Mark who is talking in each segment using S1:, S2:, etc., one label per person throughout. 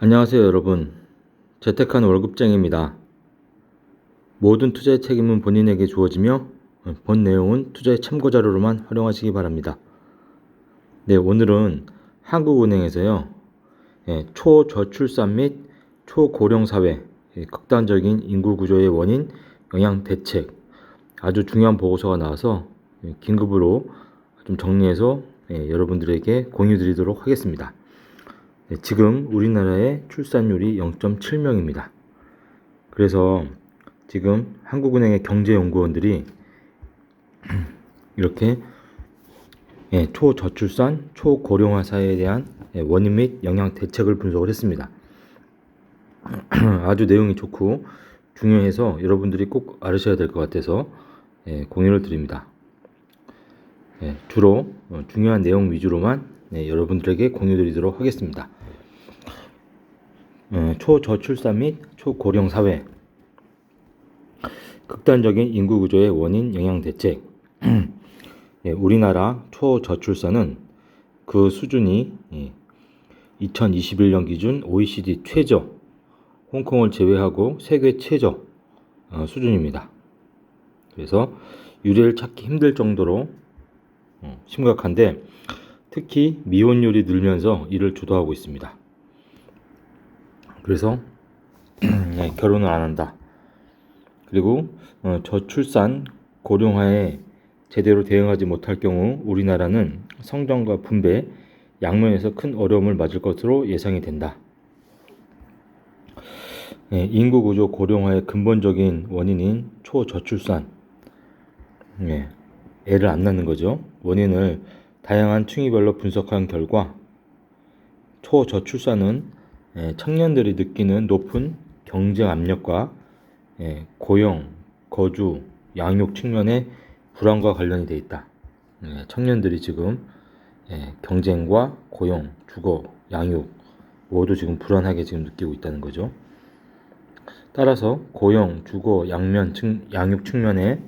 S1: 안녕하세요 여러분. 재택한 월급쟁이입니다. 모든 투자의 책임은 본인에게 주어지며 본 내용은 투자의 참고자료로만 활용하시기 바랍니다. 네, 오늘은 한국은행에서요, 초저출산 및 초고령사회 극단적인 인구구조의 원인 영향 대책, 아주 중요한 보고서가 나와서 긴급으로 좀 정리해서 여러분들에게 공유 드리도록 하겠습니다. 네, 지금 우리나라의 출산율이 0.7명입니다. 그래서 지금 한국은행의 경제연구원들이 이렇게 초저출산, 초고령화 사회에 대한 원인 및 영향 대책을 분석을 했습니다. 아주 내용이 좋고 중요해서 여러분들이 꼭 알으셔야 될 것 같아서 공유를 드립니다. 주로 중요한 내용 위주로만 여러분들에게 공유 드리도록 하겠습니다. 초저출산 및 초고령 사회, 극단적인 인구 구조의 원인 영향 대책. 우리나라 초저출산은 그 수준이 2021년 기준 OECD 최저, 홍콩을 제외하고 세계 최저 수준입니다. 그래서 유례를 찾기 힘들 정도로 심각한데, 특히 미혼율이 늘면서 이를 주도하고 있습니다. 그래서 결혼을 안 한다. 그리고 저출산 고령화에 제대로 대응하지 못할 경우 우리나라는 성장과 분배 양면에서 큰 어려움을 맞을 것으로 예상이 된다. 인구구조 고령화의 근본적인 원인인 초저출산, 애를 안 낳는 거죠. 원인을 다양한 층위별로 분석한 결과 초저출산은 청년들이 느끼는 높은 경쟁 압력과 고용, 거주, 양육 측면의 불안과 관련이 되어 있다. 청년들이 지금 경쟁과 고용, 주거, 양육 모두 지금 불안하게 지금 느끼고 있다는 거죠. 따라서 고용, 주거, 양육 측면의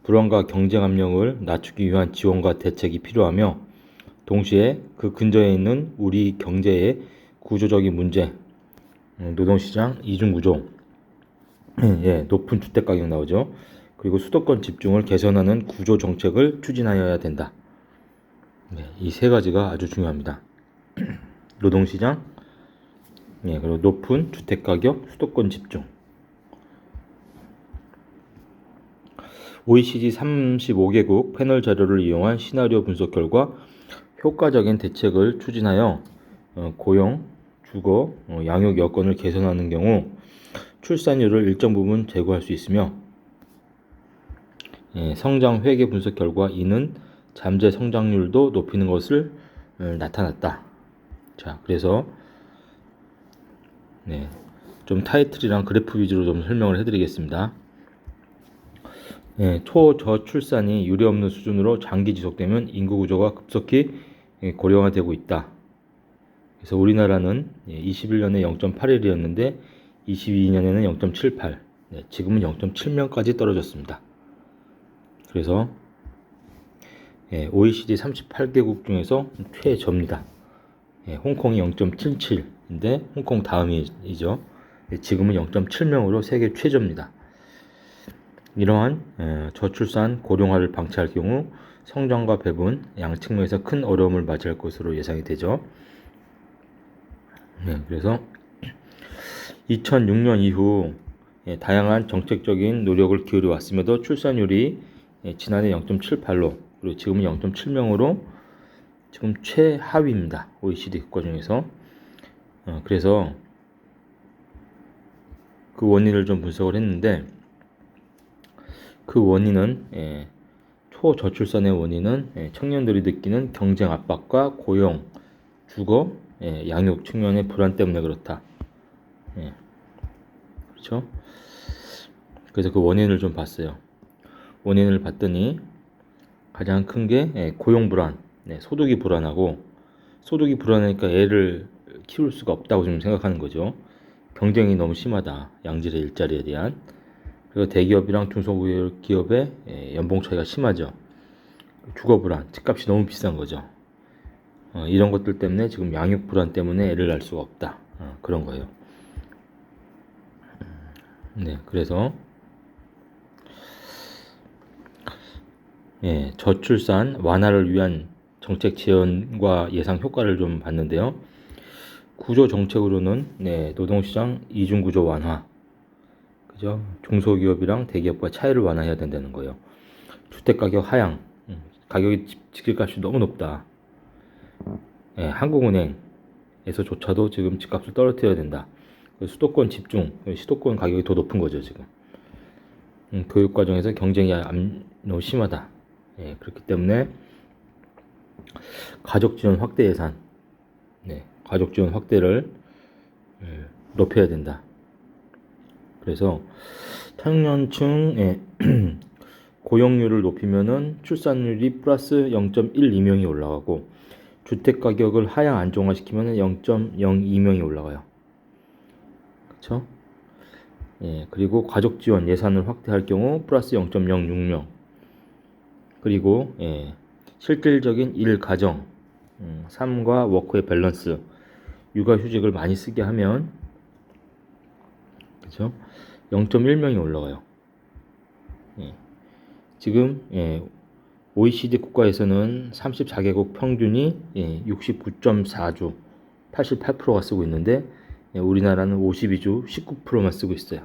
S1: 불안과 경쟁 압력을 낮추기 위한 지원과 대책이 필요하며, 동시에 그 근저에 있는 우리 경제의 구조적인 문제, 노동시장 이중구조, 높은 주택가격 나오죠. 그리고 수도권 집중을 개선하는 구조 정책을 추진하여야 된다. 이 세 가지가 아주 중요합니다. 노동시장, 그리고 높은 주택가격, 수도권 집중. OECD 35개국 패널 자료를 이용한 시나리오 분석 결과 효과적인 대책을 추진하여 고용, 주거, 양육 여건을 개선하는 경우 출산율을 일정 부분 제고할 수 있으며, 성장 회계 분석 결과 이는 잠재 성장률도 높이는 것을 나타났다. 자, 그래서 좀 타이틀이랑 그래프 위주로 좀 설명을 해드리겠습니다. 초저출산이 유례없는 수준으로 장기 지속되면 인구 구조가 급속히 고령화되고 있다. 그래서 우리나라는 21년에 0.81이었는데 22년에는 0.78, 지금은 0.7명까지 떨어졌습니다. 그래서 OECD 38개국 중에서 최저입니다. 홍콩이 0.77인데 홍콩 다음이죠. 지금은 0.7명으로 세계 최저입니다. 이러한 저출산 고령화를 방치할 경우 성장과 배분 양 측면에서 큰 어려움을 맞이할 것으로 예상이 되죠. 그래서 2006년 이후 다양한 정책적인 노력을 기울여 왔음에도 출산율이 지난해 0.78로 그리고 지금은 0.7명으로 지금 최하위입니다. OECD 국가 중에서. 그래서 그 원인을 좀 분석을 했는데, 그 원인은 초저출산의 원인은 청년들이 느끼는 경쟁 압박과 고용, 주거, 양육 측면의 불안 때문에 그렇다. 그렇죠? 그래서 그 원인을 좀 봤어요. 원인을 봤더니 가장 큰 게 고용 불안, 소득이 불안하고, 소득이 불안하니까 애를 키울 수가 없다고 좀 생각하는 거죠. 경쟁이 너무 심하다, 양질의 일자리에 대한. 그리고 대기업이랑 중소기업의 연봉 차이가 심하죠. 주거 불안, 집값이 너무 비싼 거죠. 이런 것들 때문에 지금 양육 불안 때문에 애를 낳을 수가 없다. 그런 거예요. 네, 그래서 저출산 완화를 위한 정책 지원과 예상 효과를 좀 봤는데요. 구조 정책으로는 노동시장 이중구조 완화, 그죠? 중소기업이랑 대기업과 차이를 완화해야 된다는 거예요. 주택가격 하향, 가격이 집값이 너무 높다. 한국은행에서조차도 지금 집값을 떨어뜨려야 된다. 수도권 집중, 수도권 가격이 더 높은 거죠 지금. 교육과정에서 경쟁이 너무 심하다. 그렇기 때문에 가족지원 확대 예산, 가족지원 확대를 높여야 된다. 그래서 청년층의 고용률을 높이면은 출산율이 플러스 0.12명이 올라가고, 주택가격을 하향 안정화시키면 0.02명이 올라가요. 그쵸? 그리고 가족지원 예산을 확대할 경우 플러스 0.06명. 그리고 실질적인 일가정, 삶과 워크의 밸런스, 육아휴직을 많이 쓰게 하면, 그쵸? 0.1명이 올라가요. 지금 OECD 국가에서는 34개국 평균이 69.4주, 88%가 쓰고 있는데, 우리나라는 52주 19%만 쓰고 있어요.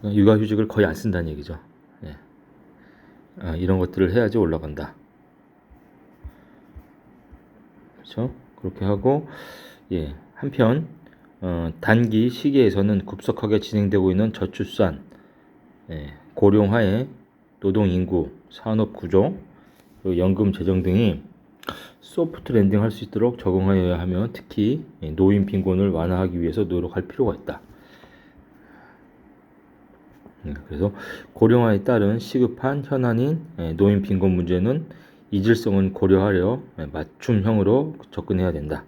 S1: 육아휴직을 거의 안 쓴다는 얘기죠. 이런 것들을 해야지 올라간다. 그렇죠? 그렇게 하고, 한편 단기 시기에서는 급속하게 진행되고 있는 저출산, 고령화의 노동인구, 산업구조, 연금 재정 등이 소프트 랜딩 할 수 있도록 적응하여야 하며, 특히 노인 빈곤을 완화하기 위해서 노력할 필요가 있다. 그래서 고령화에 따른 시급한 현안인 노인 빈곤 문제는 이질성은 고려하려 맞춤형으로 접근해야 된다.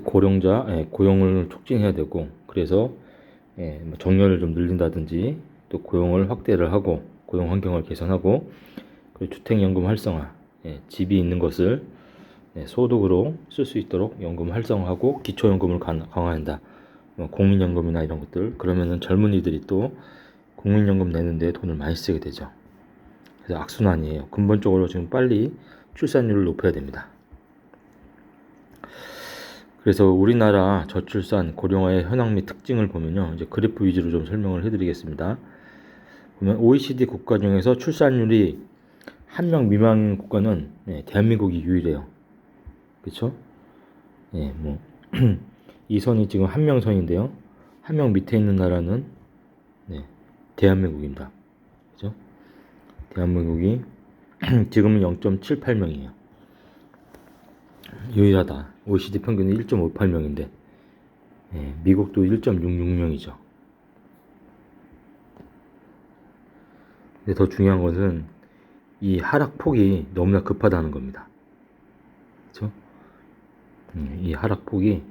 S1: 고령자 고용을 촉진해야 되고, 그래서 정년을 좀 늘린다든지, 또 고용을 확대를 하고 고용 환경을 개선하고, 그리고 주택연금 활성화, 집이 있는 것을 소득으로 쓸 수 있도록 연금 활성화하고 기초연금을 강화한다. 국민연금이나 이런 것들, 그러면은 젊은이들이 또 국민연금 내는데 돈을 많이 쓰게 되죠. 그래서 악순환이에요. 근본적으로 지금 빨리 출산율을 높여야 됩니다. 그래서 우리나라 저출산 고령화의 현황 및 특징을 보면요, 이제 그래프 위주로 좀 설명을 해드리겠습니다. 보면 OECD 국가 중에서 출산율이 1명 미만인 국가는 대한민국이 유일해요. 그렇죠? 이 선이 지금 1명 선인데요. 1명 밑에 있는 나라는 대한민국입니다. 그죠? 대한민국이 지금은 0.78명이에요. 유일하다. OECD 평균은 1.58명인데, 미국도 1.66명이죠. 근데 더 중요한 것은 이 하락폭이 너무나 급하다는 겁니다. 그렇죠? 이 하락폭이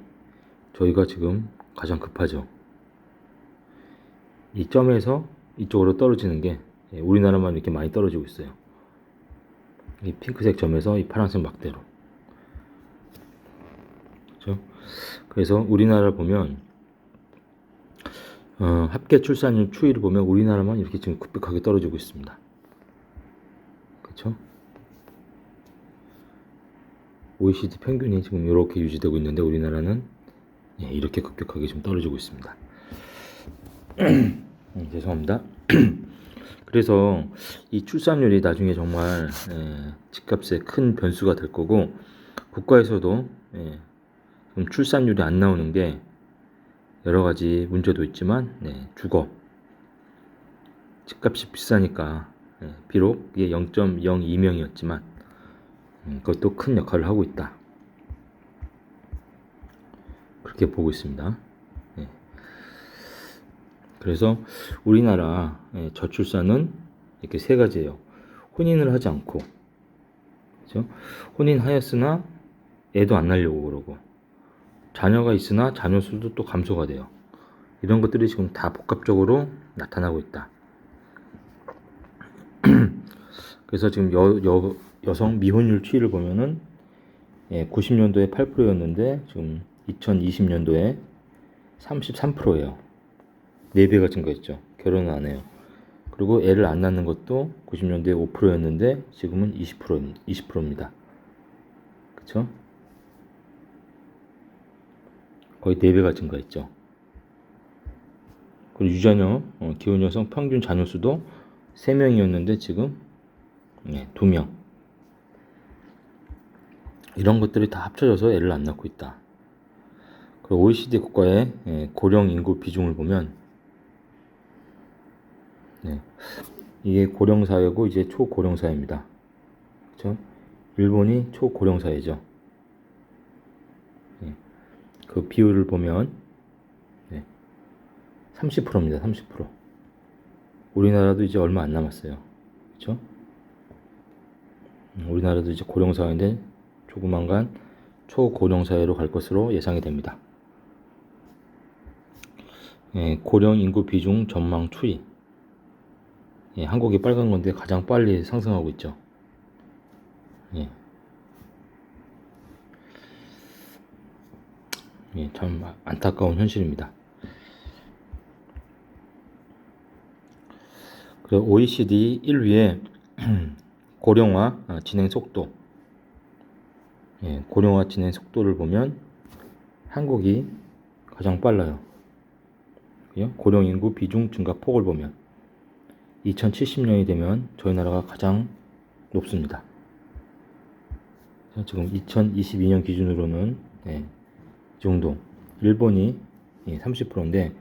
S1: 저희가 지금 가장 급하죠. 이 점에서 이쪽으로 떨어지는 게 우리나라만 이렇게 많이 떨어지고 있어요. 이 핑크색 점에서 이 파란색 막대로. 그렇죠? 그래서 우리나라를 보면 합계 출산율 추이를 보면 우리나라만 이렇게 지금 급격하게 떨어지고 있습니다. 그렇죠? OECD 평균이 지금 이렇게 유지되고 있는데, 우리나라는 이렇게 급격하게 지금 떨어지고 있습니다. 죄송합니다. 그래서 이 출산율이 나중에 정말 집값에 큰 변수가 될 거고, 국가에서도 좀 출산율이 안 나오는 게 여러 가지 문제도 있지만, 주거, 집값이 비싸니까 비록 이게 0.02명이었지만 그것도 큰 역할을 하고 있다. 그렇게 보고 있습니다. 그래서 우리나라 저출산은 이렇게 세 가지예요. 혼인을 하지 않고, 그렇죠? 혼인하였으나 애도 안 낳으려고 그러고, 자녀가 있으나 자녀 수도 또 감소가 돼요. 이런 것들이 지금 다 복합적으로 나타나고 있다. 그래서 지금 여성 미혼율 추이를 보면은 90년도에 8%였는데 지금 2020년도에 33%예요. 4배가 증가했죠. 결혼은 안 해요. 그리고 애를 안 낳는 것도 90년도에 5%였는데 지금은 20%입니다. 그쵸? 거의 4배가 증가했죠. 그리고 유자녀, 기혼 여성 평균 자녀 수도 3명이었는데 지금 2명. 이런 것들이 다 합쳐져서 애를 안 낳고 있다. 그리고 OECD 국가의 고령 인구 비중을 보면 이게 고령 사회고 이제 초고령 사회입니다. 그렇죠? 일본이 초고령 사회죠. 그 비율을 보면 30%입니다. 30%. 우리나라도 이제 얼마 안 남았어요. 그렇죠? 우리나라도 이제 고령 사회인데 조그만간 초고령 사회로 갈 것으로 예상이 됩니다. 고령 인구 비중 전망 추이. 한국이 빨간 건데 가장 빨리 상승하고 있죠. 참 안타까운 현실입니다. 그리고 OECD 1위에 고령화 진행 속도. 고령화 진행 속도를 보면 한국이 가장 빨라요. 고령 인구 비중 증가 폭을 보면 2070년이 되면 저희 나라가 가장 높습니다. 지금 2022년 기준으로는 이 정도. 일본이 30%인데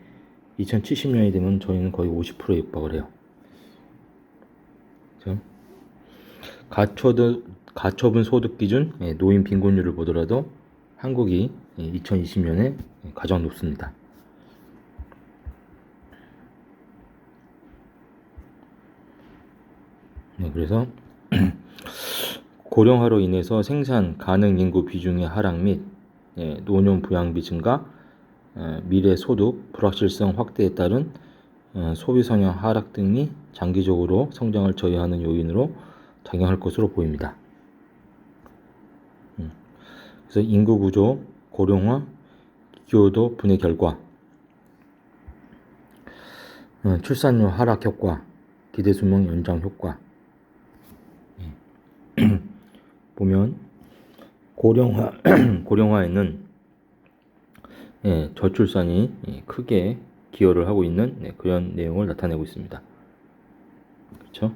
S1: 2070년이 되면 저희는 거의 50%에 육박을 해요. 가처분 소득 기준 노인 빈곤율을 보더라도 한국이 2020년에 가장 높습니다. 그래서 고령화로 인해서 생산 가능 인구 비중의 하락 및 노년 부양비 증가, 미래 소득 불확실성 확대에 따른 소비 성향 하락 등이 장기적으로 성장을 저해하는 요인으로 작용할 것으로 보입니다. 그래서 인구 구조, 고령화, 기여도 분해 결과, 출산율 하락 효과, 기대 수명 연장 효과. 보면 고령화에는 저출산이 크게 기여를 하고 있는 그런 내용을 나타내고 있습니다. 그렇죠?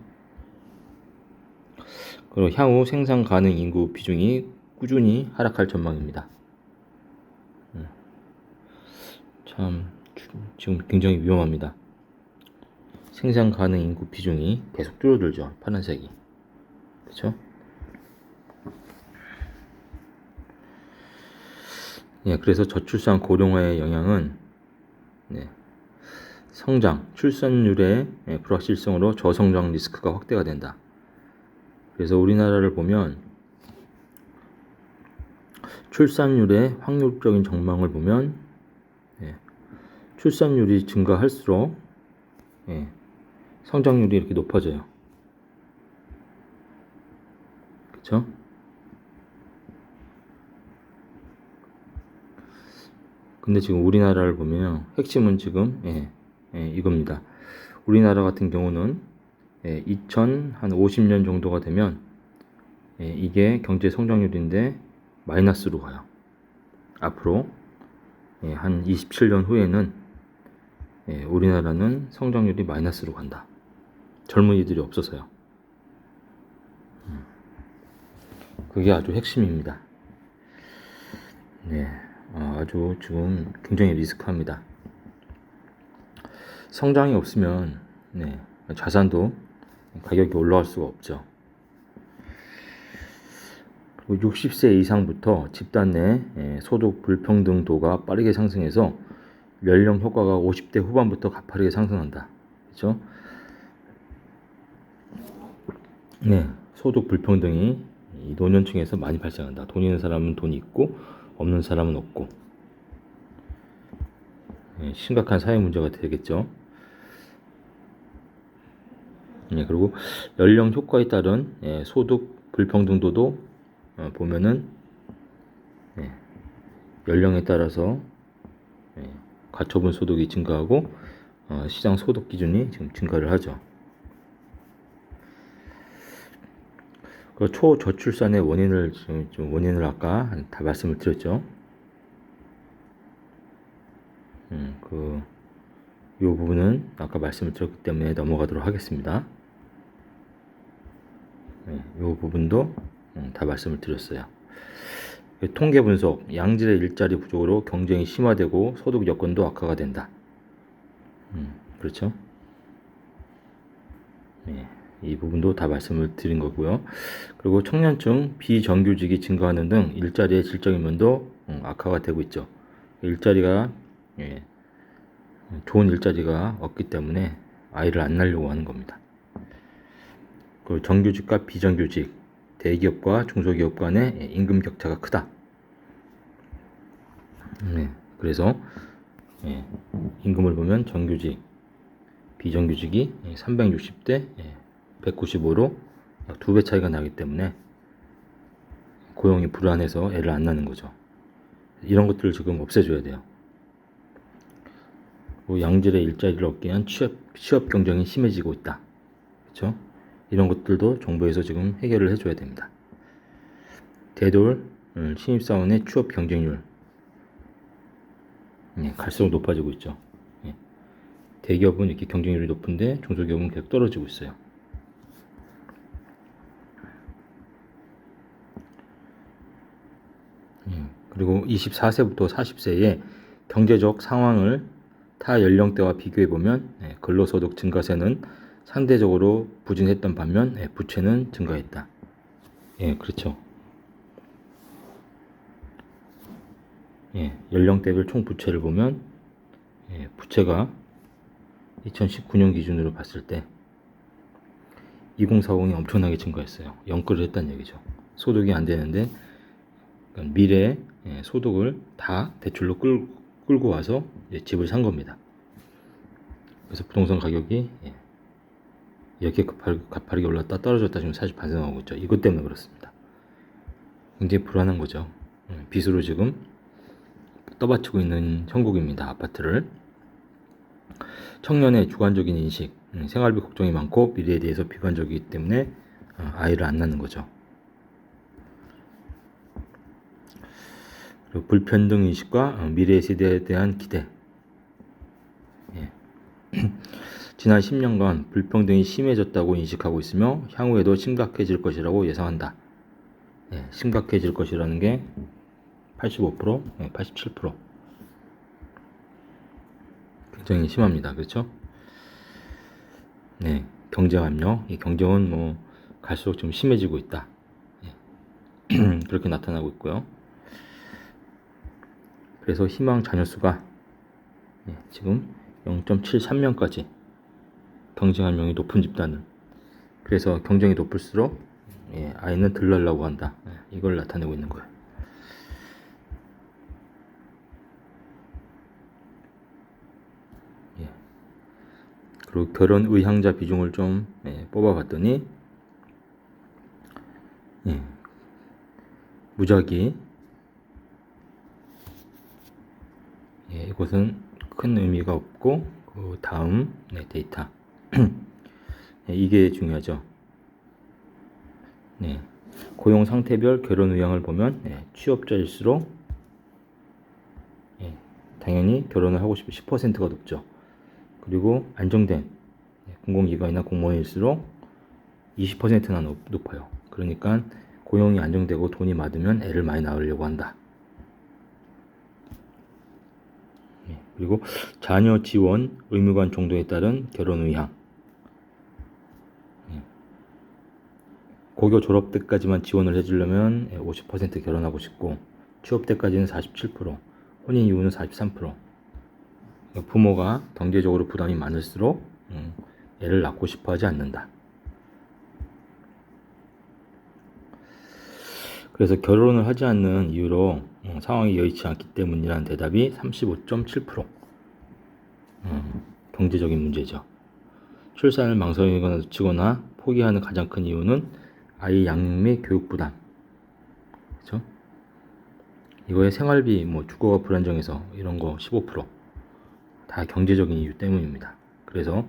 S1: 그리고 향후 생산 가능 인구 비중이 꾸준히 하락할 전망입니다. 참 지금 굉장히 위험합니다. 생산 가능 인구 비중이 계속 줄어들죠. 파란색이. 그렇죠? 그래서 저출산 고령화의 영향은 성장, 출산율의 불확실성으로 저성장 리스크가 확대가 된다. 그래서 우리나라를 보면 출산율의 확률적인 전망을 보면 출산율이 증가할수록 성장률이 이렇게 높아져요. 그렇죠? 근데 지금 우리나라를 보면 핵심은 지금 이겁니다. 우리나라 같은 경우는 2050년 정도가 되면 이게 경제 성장률인데 마이너스로 가요. 앞으로 한 27년 후에는 우리나라는 성장률이 마이너스로 간다. 젊은이들이 없어서요. 그게 아주 핵심입니다. 아주 지금 굉장히 리스크합니다. 성장이 없으면 자산도 가격이 올라갈 수가 없죠. 그리고 60세 이상부터 집단 내 소득 불평등도가 빠르게 상승해서 연령 효과가 50대 후반부터 가파르게 상승한다. 그렇죠? 소득 불평등이 이 노년층에서 많이 발생한다. 돈 있는 사람은 돈이 있고 없는 사람은 없고 심각한 사회 문제가 되겠죠. 그리고 연령 효과에 따른 소득 불평등도도 보면은 연령에 따라서 가처분 소득이 증가하고 시장 소득 기준이 지금 증가를 하죠. 그 초저출산의 원인을 원인을 아까 다 말씀을 드렸죠. 이 부분은 아까 말씀을 드렸기 때문에 넘어가도록 하겠습니다. 이 부분도 다 말씀을 드렸어요. 통계 분석, 양질의 일자리 부족으로 경쟁이 심화되고 소득 여건도 악화가 된다. 그렇죠? 이 부분도 다 말씀을 드린 거고요. 그리고 청년층 비정규직이 증가하는 등 일자리의 질적인 면도 악화가 되고 있죠. 일자리가 좋은 일자리가 없기 때문에 아이를 안 낳으려고 하는 겁니다. 그리고 정규직과 비정규직, 대기업과 중소기업 간의 임금 격차가 크다. 그래서 임금을 보면 정규직, 비정규직이 360대 195로 약 2배 차이가 나기 때문에 고용이 불안해서 애를 안 낳는 거죠. 이런 것들을 지금 없애줘야 돼요. 양질의 일자리를 얻기 위한 취업 경쟁이 심해지고 있다. 그렇죠? 이런 것들도 정부에서 지금 해결을 해줘야 됩니다. 대졸 신입사원의 취업 경쟁률 갈수록 높아지고 있죠. 대기업은 이렇게 경쟁률이 높은데 중소기업은 계속 떨어지고 있어요. 그리고 24세부터 40세의 경제적 상황을 타 연령대와 비교해 보면 근로소득 증가세는 상대적으로 부진했던 반면 부채는 증가했다. 그렇죠. 연령대별 총 부채를 보면 부채가 2019년 기준으로 봤을 때 2040이 엄청나게 증가했어요. 영끌을 했다는 얘기죠. 소득이 안 되는데 그러니까 미래의 소득을 다 대출로 끌고 와서 집을 산 겁니다. 그래서 부동산 가격이 이렇게 가파르게 올랐다 떨어졌다 지금 사실 반성하고 있죠. 이것 때문에 그렇습니다. 굉장히 불안한 거죠. 빚으로 지금 떠받치고 있는 형국입니다. 아파트를. 청년의 주관적인 인식, 생활비 걱정이 많고 미래에 대해서 비관적이기 때문에 아이를 안 낳는 거죠. 그리고 불평등 인식과 미래 세대에 대한 기대. 지난 10년간 불평등이 심해졌다고 인식하고 있으며 향후에도 심각해질 것이라고 예상한다. 심각해질 것이라는 게 85%, 87%. 굉장히 심합니다. 그렇죠? 경쟁 압력. 이 경쟁은 뭐 갈수록 좀 심해지고 있다. 그렇게 나타나고 있고요. 그래서 희망 자녀 수가 지금 0.73명까지 경쟁 압력이 높은 집단은. 그래서 경쟁이 높을수록 아이는 덜 낳으려고 한다. 이걸 나타내고 있는 거예요. 그리고 결혼 의향자 비중을 좀 뽑아봤더니 무작위 이것은 큰 의미가 없고 그 다음 데이터 이게 중요하죠. 고용 상태별 결혼 의향을 보면 취업자일수록 당연히 결혼을 하고 싶은 10%가 높죠. 그리고 안정된 공공기관이나 공무원일수록 20%나 높아요. 그러니까 고용이 안정되고 돈이 많으면 애를 많이 낳으려고 한다. 그리고 자녀 지원 의무관 정도에 따른 결혼 의향. 고교 졸업 때까지만 지원을 해주려면 50% 결혼하고 싶고 취업 때까지는 47%, 혼인 이후는 43%. 부모가 경제적으로 부담이 많을수록 애를 낳고 싶어 하지 않는다. 그래서 결혼을 하지 않는 이유로 상황이 여의치 않기 때문이라는 대답이 35.7%. 경제적인 문제죠. 출산을 망설이거나 늦추거나 포기하는 가장 큰 이유는 아이 양육 및 교육 부담. 그렇죠? 이거에 생활비, 뭐 주거가 불안정해서 이런 거 15%다 경제적인 이유 때문입니다. 그래서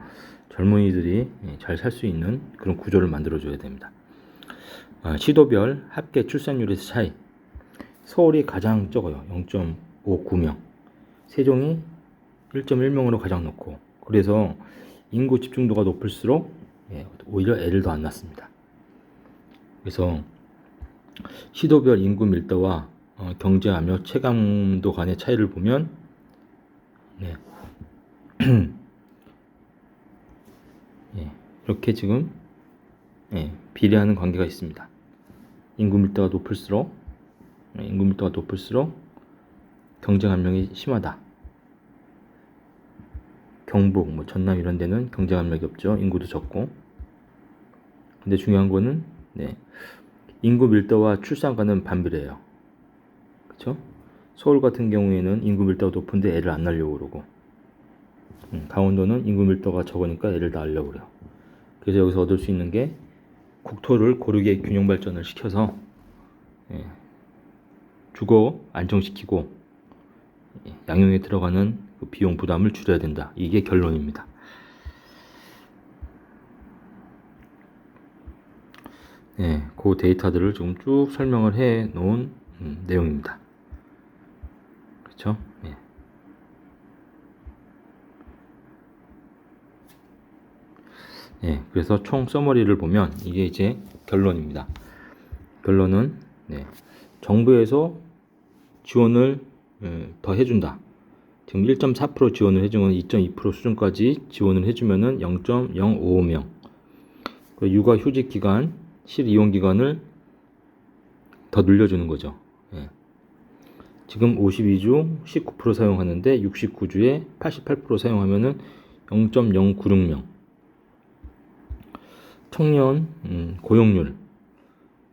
S1: 젊은이들이 잘 살 수 있는 그런 구조를 만들어줘야 됩니다. 시도별 합계 출산율에서 차이. 서울이 가장 적어요. 0.59명. 세종이 1.1명으로 가장 높고, 그래서 인구 집중도가 높을수록 오히려 애를 더 안 낳습니다. 그래서 시도별 인구 밀도와 경제하며 체감도 간의 차이를 보면 이렇게 지금 비례하는 관계가 있습니다. 인구 밀도가 높을수록 경쟁 압력이 심하다. 경북, 뭐 전남 이런 데는 경쟁 압력이 없죠. 인구도 적고. 근데 중요한 거는 인구 밀도와 출산과는 반비례해요. 그렇죠? 서울 같은 경우에는 인구 밀도가 높은데 애를 안 낳으려고 그러고, 강원도는 인구 밀도가 적으니까 애를 낳으려고 그래요. 그래서 여기서 얻을 수 있는 게 국토를 고르게 균형 발전을 시켜서 주거 안정시키고 양용에 들어가는 그 비용 부담을 줄여야 된다. 이게 결론입니다. 그 데이터들을 지금 쭉 설명을 해 놓은 내용입니다. 그렇죠? 그래서 총 서머리를 보면 이게 이제 결론입니다. 결론은 정부에서 지원을 더 해준다. 지금 1.4% 지원을 해주면 2.2% 수준까지 지원을 해주면은 0.055명. 육아휴직 기간, 실이용 기간을 더 늘려주는 거죠. 지금 52주 19% 사용하는데 69주에 88% 사용하면은 0.096명. 청년 고용률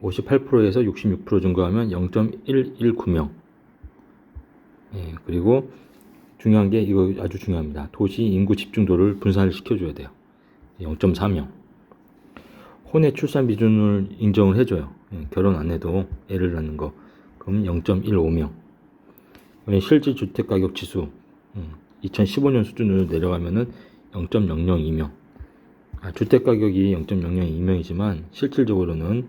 S1: 58%에서 66% 증가하면 0.119명. 그리고 중요한 게 이거 아주 중요합니다. 도시 인구 집중도를 분산을 시켜줘야 돼요. 0.4명. 혼외 출산 비준을 인정을 해줘요. 결혼 안 해도 애를 낳는 거. 그럼 0.15명. 실질 주택 가격 지수 2015년 수준으로 내려가면은 0.002명. 주택 가격이 0.002명이지만 실질적으로는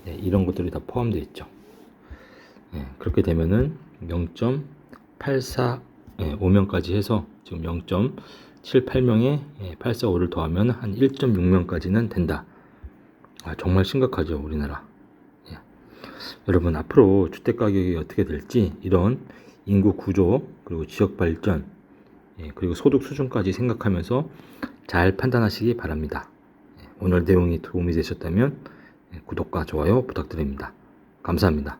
S1: 이런 것들이 다 포함되어 있죠. 그렇게 되면은 0.845명까지 해서 지금 0.78명에 845를 더하면 한 1.6명까지는 된다. 정말 심각하죠, 우리나라. 여러분, 앞으로 주택 가격이 어떻게 될지 이런 인구 구조, 그리고 지역 발전, 그리고 소득 수준까지 생각하면서 잘 판단하시기 바랍니다. 오늘 내용이 도움이 되셨다면 구독과 좋아요 부탁드립니다. 감사합니다.